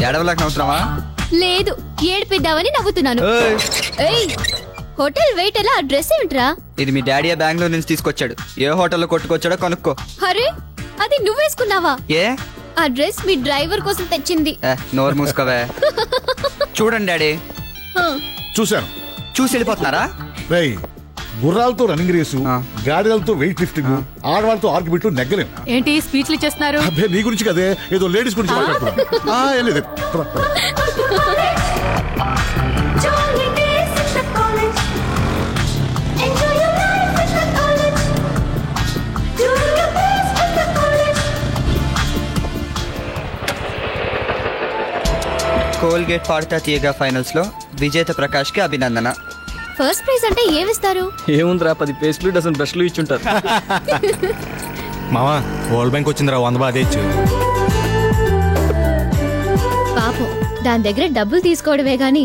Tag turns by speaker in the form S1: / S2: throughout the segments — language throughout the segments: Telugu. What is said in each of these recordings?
S1: ఏడవలేక నవ్వుతున్నావా?
S2: లేదు, ఏడిపిద్దామని నవ్వుతున్నాను. హోటల్ వెయిటర్ ఆ డ్రెస్ ఏమిట్రా?
S1: ఇది మీ డాడీ బెంగళూరు నుంచి తీసుకొచ్చాడు. ఏ హోటల్లో కొట్టుకొచ్చాడో కనుక్కో.
S2: అరే, అది నువ్వు వేసుకున్నావా?
S1: ఏ,
S2: ఆ డ్రెస్ మీ డ్రైవర్ కోసం తెచ్చింది.
S1: నోరు మూసుకోవే. చూడండి డాడీ.
S3: చూశాను.
S1: చూసి వెళ్ళిపోతున్నారా?
S3: గుర్రాలతో రన్నింగ్ రేసు, గాడిదలతో వెయిట్ లిఫ్టింగ్, ఆడవాళ్ళతో ఆర్గ్యుమెంట్లు నెగ్గలేం.
S4: ఏంటి స్పీచ్లు ఇచ్చేస్తున్నారు?
S3: అబ్బే నీ గురించి కదే, ఏదో లేడీస్ గురించి మాట్లాడుతున్నాను.
S1: కోల్గేట్ పాడతా తీయగా ఫైనల్స్ లో విజేత ప్రకాష్ కి అభినందన.
S2: ఫస్ట్ ప్రైజ్ అంటే ఏమిస్తారు?
S5: ఏముందిరా 10 పేస్ట్లు డజన్ బ్రష్లు ఇచ్చుంటారు.
S6: మావా వరల్డ్ బ్యాంక్ వచ్చిందిరా, 100 బాధ ఇచ్చు.
S2: పాపం, దాని దగ్గర డబ్బులు తీసుకోవడమే గాని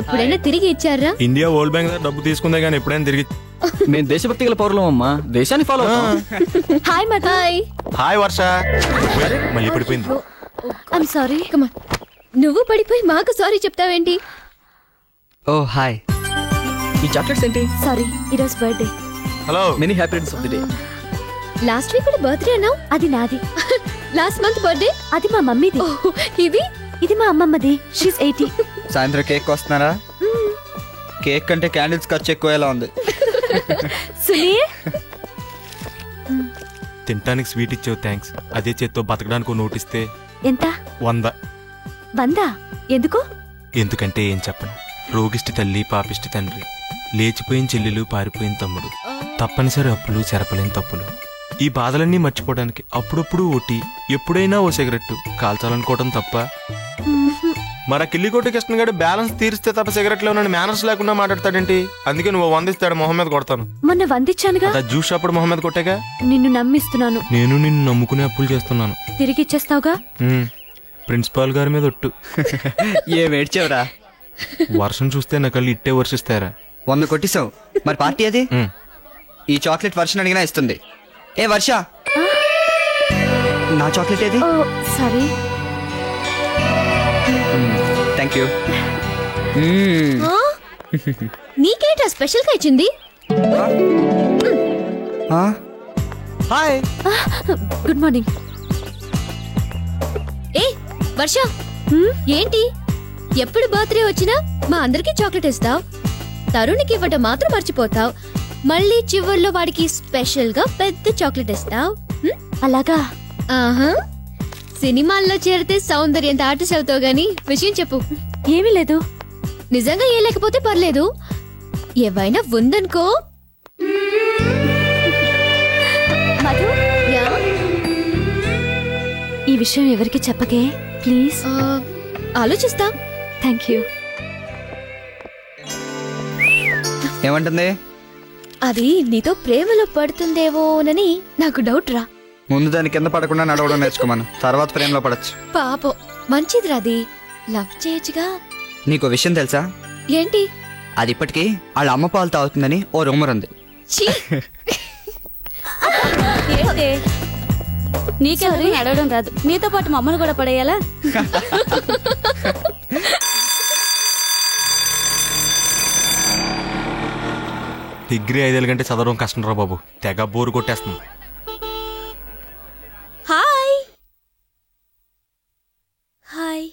S2: ఎప్పుడైనా తిరిగి ఇచ్చారా?
S6: ఇండియా వరల్డ్ బ్యాంక్ డబ్బు తీసుకుందే గానీ ఎప్పుడైనా తిరిగి.
S5: మేము దేశభక్తి గల పౌరులం అమ్మా, దేశాన్ని ఫాలో అవుతాం.
S2: హాయ్ మతాయ్.
S6: హాయ్ వర్ష. మళ్ళీ పడిపోయింది.
S2: I'm sorry. Come on. నువ్వు పడిపోయి మాకు సారీ చెప్తావేంటి?
S1: ఓ హాయ్.
S5: ఈ చాక్లెట్స్ ఏంటి?
S2: సారీ, ఈరోజు birthday.
S6: Hello.
S5: Many happy returns of the day.
S2: Last week కూడా బర్త్డే అన్నావు. అది నాది. లాస్ట్ మంత్ బర్త్డే అది మా మమ్మీది. ఇది మా అమ్మమ్మది. షీస్ 80.
S1: సాయంత్రం కేక్ వస్తున్నారా? కేక్ కంటే క్యాండిల్స్ ఖర్చు ఎక్కువ ఉంది.
S6: తినడానికి స్వీట్ ఇచ్చావు, థ్యాంక్స్. అదే చేత్తో బతకడానికి నోటిస్తే
S2: ఎంత?
S6: 100.
S2: 100? ఎందుకు?
S6: ఎందుకంటే ఏం చెప్పను. రోగిష్టి తల్లి, పాపిష్టి తండ్రి, లేచిపోయిన చెల్లెలు, పారిపోయిన తమ్ముడు, తప్పనిసరి అప్పులు, చెరపలేని తప్పులు, ఈ బాధలన్నీ మర్చిపోవడానికి అప్పుడప్పుడు ఓటి, ఎప్పుడైనా ఓ సిగరెట్టు కాల్చాలనుకోవటం తప్ప. మరి కిల్లికోటి కృష్ణ గారు బ్యాలెన్స్ తీరిస్తే తప్ప సిగరెట్ లో మేనర్స్ లేకుండా మాట్లాడతాడేంటి? అందుకే నువ్వు 100 ఇస్తాడు, మొహం మీద కొడతాను.
S2: మొన్న 100 ఇచ్చానుగా.
S6: జ్యూస్ అప్పుడు మొహం మీద కొట్టాగా.
S2: నిన్ను నమ్మిస్తున్నాను.
S6: నేను నిన్ను నమ్ముకునే అప్పులు చేస్తున్నాను.
S2: తిరిగి ఇచ్చేస్తావుగా?
S6: ప్రిన్సిపాల్ గారి మీద ఒట్టు.
S1: ఏడ్చావురా?
S6: వర్షం చూస్తే నా కళ్ళు ఇట్టే వర్షిస్తారా?
S1: 100 కొట్టిసావు. మరి పార్టీ అది? ఈ చాక్లెట్ వర్షం అడిగినా ఇస్తుంది. ఏ వర్ష, నా చాక్లెట్ ఏది?
S2: సారీ.
S1: Thank you.
S2: నీకేంటా స్పెషల్ గా ఇచ్చింది?
S1: హాయ్.
S2: Good morning. ఏ వర్ష, ఏంటి ఎప్పుడు బర్త్డే వచ్చినా మా అందరికి చాక్లెట్ ఇస్తావు, తరుణ్కి ఇవ్వడం మాత్రం మర్చిపోతావు, మళ్ళీ చివర్లో వాడికి స్పెషల్ గా పెద్ద చాక్లెట్ ఇస్తావు. అలాగా? ఆహా. సినిమాల్లో చేరితే సౌందర్యంత ఆర్టిస్ట్ అవుతావు గాని విషయం చెప్పు. ఏమీ లేదు. నిజంగా ఏ లేకపోతే పర్లేదు, ఏవైనా ఉందనుకో. ఈ విషయం ఎవరికి చెప్పకే ప్లీజ్. ఆలోచిస్తా. Thank you.
S1: ఏమంటుంది?
S2: అది నీతో ప్రేమలో పడుతుందేమోనని నాకు డౌట్ రా.
S1: ముందు దాని కింద పడకుండా నడవడం నేర్చుకోమను, తర్వాత ప్రేమలో పడచ్చు.
S2: పాపం, మంచిదిరా. అది లవ్ చేయొచ్చుగా.
S1: నీకో విషయం తెలుసా?
S2: ఏంటి?
S1: అది ఇప్పటికీ వాళ్ళ అమ్మ పాలు తాగుతుందని ఓ రూమర్ ఉంది.
S2: నీకెవరు అడగడం రాదు, నీతో పాటు మమ్మల్ని కూడా పడేయాలా?
S6: డిగ్రీ 5 ఏళ్ళ కంటే చదవడం కష్టం రా బాబు, తెగ బోరు కొట్టేస్తుంది.
S2: Hi hi.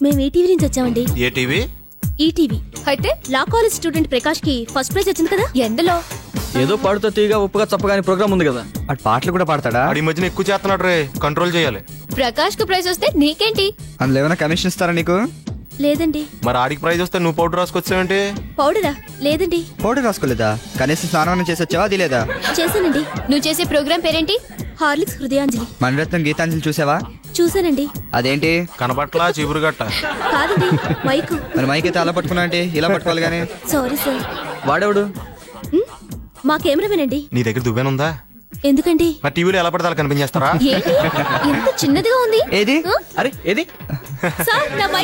S2: మేము ఈటీవీ నుంచి వచ్చామండి.
S6: ఏ టీవీ?
S2: ఈటీవీ. అయితే లా కాలేజ్ స్టూడెంట్ ప్రకాష్ కి ఫస్ట్ ప్రైజ్ వచ్చింది కదా. ఎందులో?
S5: ఏదో పాడుతో తీగా ఉప్పుగా చప్పగాని ప్రోగ్రామ్ ఉంది కదా.
S1: అటు పాటలు కూడా పాడతాడా?
S6: ఈ మధ్యన ఎక్కువ చేస్తున్నాడు రే, కంట్రోల్ చేయాలి.
S2: ప్రకాష్ కు ప్రైజ్ వస్తే నీకేంటి?
S1: అందులో ఏమైనా కమిషన్ ఇస్తారా నీకు?
S2: లేదండి.
S6: మరి ఆడికి ప్రైజ్ వస్తే నువ్వు పౌడర్ రాసుకొచ్చావేంటి?
S2: పౌడరా? లేదండి.
S1: పౌడర్ రాసుకోలేదా? కనీసం స్నానం చేసి వచ్చావా? అది లేదా?
S2: చేశానండి. నువ్వు చేసే ప్రోగ్రామ్ పేరేంటి? హార్లిక్స్ హృదయాంజలి.
S1: మణిరత్నం గీతాంజలి చూసావా?
S2: చూసానండి.
S1: అదేంటి?
S6: కనబట్లా చీపురు గట్ట?
S2: కాదండి, మైకు.
S1: మరి మైక్ అయితే అలా పట్టుకున్నా అంటే ఇలా పట్టుకోవాలి గానీ.
S2: Sorry sir.
S5: వాడేవాడు?
S2: మా కెమెరామేనండి.
S6: నీ దగ్గర దువ్వెనుందా?
S2: ఎందుకండి?
S6: మరి టీవీలో ఎలా పడతా కనిపించేస్తారా?
S2: ఎంత చిన్నదిగా ఉంది.
S1: ఏది?
S5: అరే ఏది?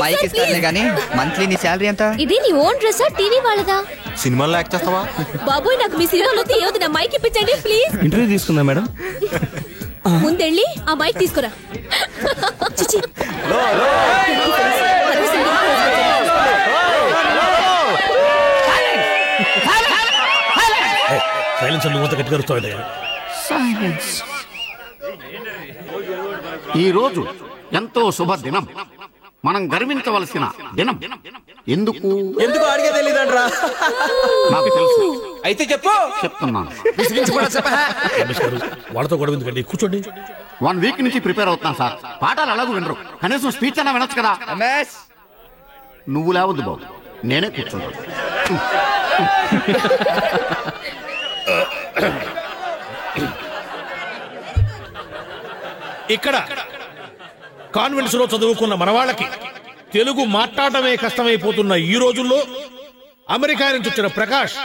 S1: మైక్ ఇస్తానే గానీ మంత్లీ నీ శాలరీ ఎంత?
S2: ఇది నీ ఓన్ డ్రెస్సా టీవీ వాళ్ళదా?
S6: సినిమాల్లో యాక్ట్ చేస్తావా?
S2: బాబోయ్, నాకు మీ సినిమాలో ఏవద్దు, నా మైక్ ఇప్పించండి ప్లీజ్.
S5: ఇంటర్వ్యూ తీసుకుందా మేడం?
S2: ముందెళ్ళి ఆ మైక్ తీసుకురా. చిచి.
S4: ఈ రోజు ఎంతో శుభ దినం, మనం గర్వించవలసిన దినం. ఎందుకు
S5: ఎందుకు అడిగే తెలియదంట్రా.
S4: నాకు తెలుసు,
S5: అయితే చెప్పు.
S4: చెప్తున్నాను.
S3: వాళ్ళతో గొడవ ఎందుకండి, కూర్చోండి.
S4: 1 వీక్ నుంచి ప్రిపేర్ అవుతున్నాను సార్. పాఠాలు అలాగూ వినరు, కనీసం స్పీచ్ అన్నా వినొచ్చు కదా. నువ్వు లేవద్దు బాబు, నేనే కూర్చుంటాను.
S7: ఇక్కడ కాన్వెంట్స్ లో చదువుకున్న మనవాళ్ళకి తెలుగు మాట్లాడటమే కష్టమైపోతున్న ఈ రోజుల్లో అమెరికా నుంచి వచ్చిన ప్రకాష్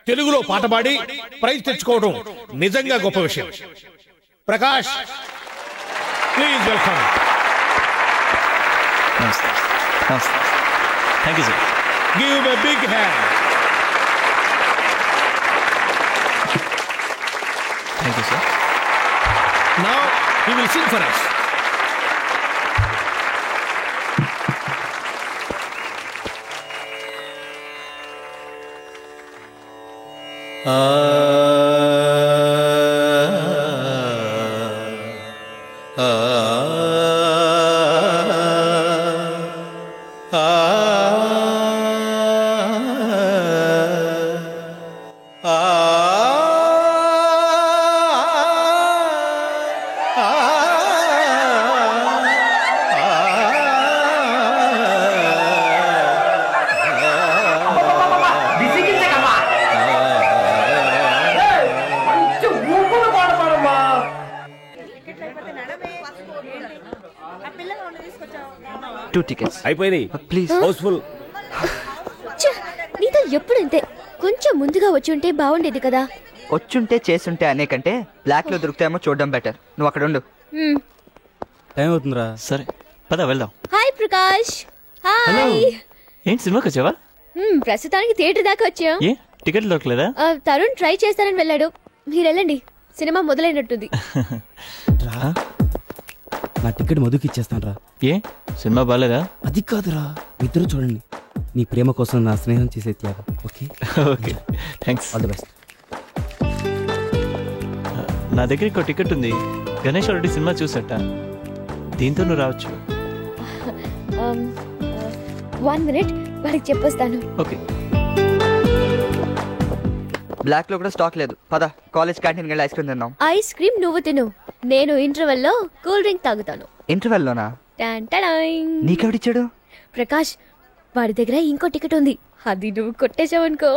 S7: తెలుగులో పాట పాడి ప్రైజ్ తెచ్చుకోవడం నిజంగా గొప్ప విషయం. Prakash, please welcome.
S5: Thank you sir.
S7: Give a big hand.
S5: Thank you sir.
S7: Now he will sing for us.
S1: Two tickets.
S3: అయిపోయింది.
S1: Please.
S3: హౌస్ఫుల్.
S2: ఛ, నీతో ఎప్పుడు ఇంతే. కొంచెం ముందుగా వచ్చి ఉంటే బాగుండేది కదా.
S1: వచ్చుంటే చేసుంటే అనే కంటే బ్లాక్ లో దొరుకుతాయేమో చూడడం బెటర్. నువ్వు అక్కడ ఉండు.
S5: టైం అవుతుందిరా. సరే పద వెళ్దాం.
S2: హాయ్ ప్రకాష్. హాయ్.
S5: ఏంటి సినిమాకి వచ్చావా?
S2: ప్రస్తుతానికి థియేటర్ దాకా వచ్చాం.
S5: ఏ టికెట్ దొరకలేదా?
S2: తరుణ్ ట్రై చేస్తానని వెళ్ళాడు. మీరు వెళ్ళండి, సినిమా మొదలైనట్టుంది.
S8: నా టికెట్ మధుకి ఇచ్చేస్తాను రా.
S5: ఏ సినిమా బాగాలేదా?
S8: అది కాదురా, ఇద్దరు చూడండి. నీ ప్రేమ కోసం నా స్నేహం చేసే త్యాగం. Okay
S5: okay thanks.
S8: All the best.
S5: నా దగ్గర ఇంకో టికెట్ ఉంది. గణేష్ ఆల్రెడీ సినిమా చూసట. దీంతో నువ్వు రావచ్చు.
S2: 1 minute, వాడికి చెప్పొస్తాను.
S5: ఓకే.
S1: బ్లాక్ లో కూడా స్టాక్ లేదు. పద కాలేజ్ క్యాంటీన్ వెళ్ళి ఐస్ క్రీమ్ తిందాం.
S2: ఐస్ క్రీమ్ నువ్వు తిను, నేను ఇంటర్వెల్ లో కూల్ డ్రింక్ తాగుతాను.
S1: ఇంటర్వెల్ లోనా?
S2: టాన్ టాడాయ్.
S1: నీకెవడిచ్చాడు?
S2: ప్రకాష్, వాడి దగ్గర ఇంకో టికెట్ ఉంది, అది నువ్వు కొట్టేశావనుకో.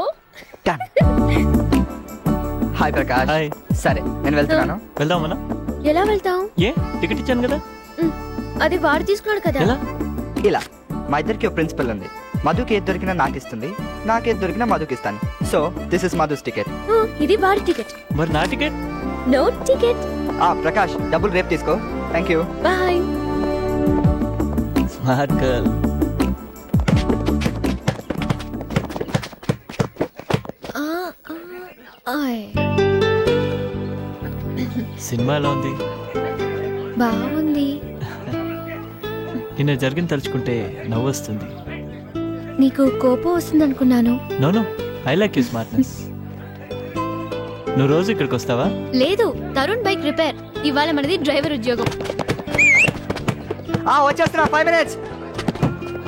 S1: హాయ్ ప్రకాష్.
S5: హాయ్.
S1: సరే నేను వెళ్తున్నాను.
S5: వెళ్దామన్నా?
S2: ఎలా వెళ్తాం?
S5: ఏ టికెట్ ఇచ్చాను కదా.
S2: అది వాడు తీసుకున్నాడు కదా.
S5: ఎలా?
S1: ఇలా మా ఇద్దరికి ఒక ప్రిన్సిపల్ ఉంది. మధుకి ఏది దొరికినా నాకు ఇస్తుంది, నాకేది దొరికినా మధుకి ఇస్తాను. So this is Madhu's ticket.
S2: ఇది వాడి టికెట్.
S5: మరి నా టికెట్?
S2: No ticket.
S1: ప్రకాష్ డబ్బులు రేపు తీసుకో. Thank you.
S2: Bye.
S5: Smart girl. Cinema ఎలా ఉంది?
S2: బాగుంది.
S5: నిన్న జరిగిన తలుచుకుంటే నవ్వు వస్తుంది.
S2: నీకు కోపం వస్తుంది అనుకున్నాను.
S5: No no, I like you smartness. నువ్వు రోజు ఇక్కడికి వస్తావా?
S2: లేదు, తరుణ్ బైక్ రిపేర్. ఇవాళ మనది డ్రైవర్ ఉద్యోగం.
S1: వచ్చేస్తున్నా. 5 minutes.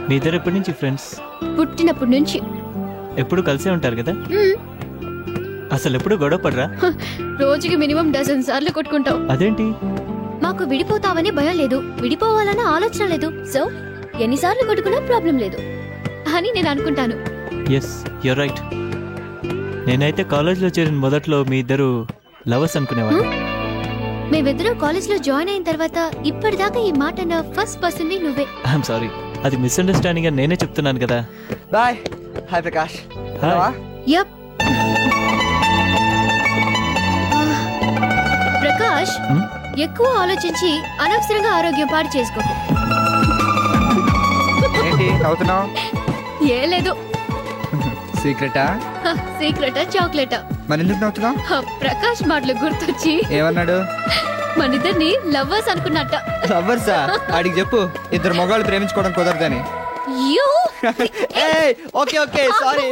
S5: మీ ఇద్దరు ఎప్పటి నుంచి ఫ్రెండ్స్?
S2: పుట్టినప్పటి నుంచి.
S5: ఎప్పుడు కలిసే ఉంటారు కదా. అసలు ఎప్పుడు గొడవ పడరా?
S2: రోజుకి మినిమం 10 సార్లు కొట్టుకుంటాం.
S5: అదేంటి?
S2: మాకు విడిపోతావని భయం లేదు, విడిపోవాలన్న ఆలోచన లేదు. సో ఎన్నిసార్లు కొట్టుకున్నా ప్రాబ్లం లేదు అని నేను అనుకుంటాను.
S5: Yes your right. నేనైతే కాలేజ్లో చేరిన మొదట్లో మీ ఇద్దరు లవర్స్ అనుకునేవాడు.
S2: మేమిద్దరం కాలేజ్లో జాయిన్ అయిన తర్వాత ఇప్పటిదాకా ఈ మాట నా ఫస్ట్ పర్సన్ నువ్వే.
S5: ఐఎమ్ సారీ, అది మిస్అండర్స్టాండింగ్ అని నేనే చెప్తున్నాను కదా.
S1: Bye. Hi Prakash.
S5: Hi.
S2: Yup. Prakash, ఎక్కువ ఆలోచించి అనవసరంగా ఆరోగ్యం పాడు చేసుకోకు.
S1: ఏంటి నవ్వుతున్నావు?
S2: ఏ లేదు.
S1: సీక్రెటా?
S2: సీక్రెటా చాక్లెటా?
S1: మరి ఎందుకు నవ్వుతున్నావు?
S2: ప్రకాష్ మాటలు గుర్తొచ్చి.
S1: ఏమన్నాడు?
S2: మనిద్దరిని లవ్వర్స్ అనుకున్నట్ట.
S1: లవ్వర్సా? ఆడికి చెప్పు ఇద్దరు మగాళ్ళు ప్రేమించుకోవడం కుదరదని.
S2: You
S1: okay okay sorry.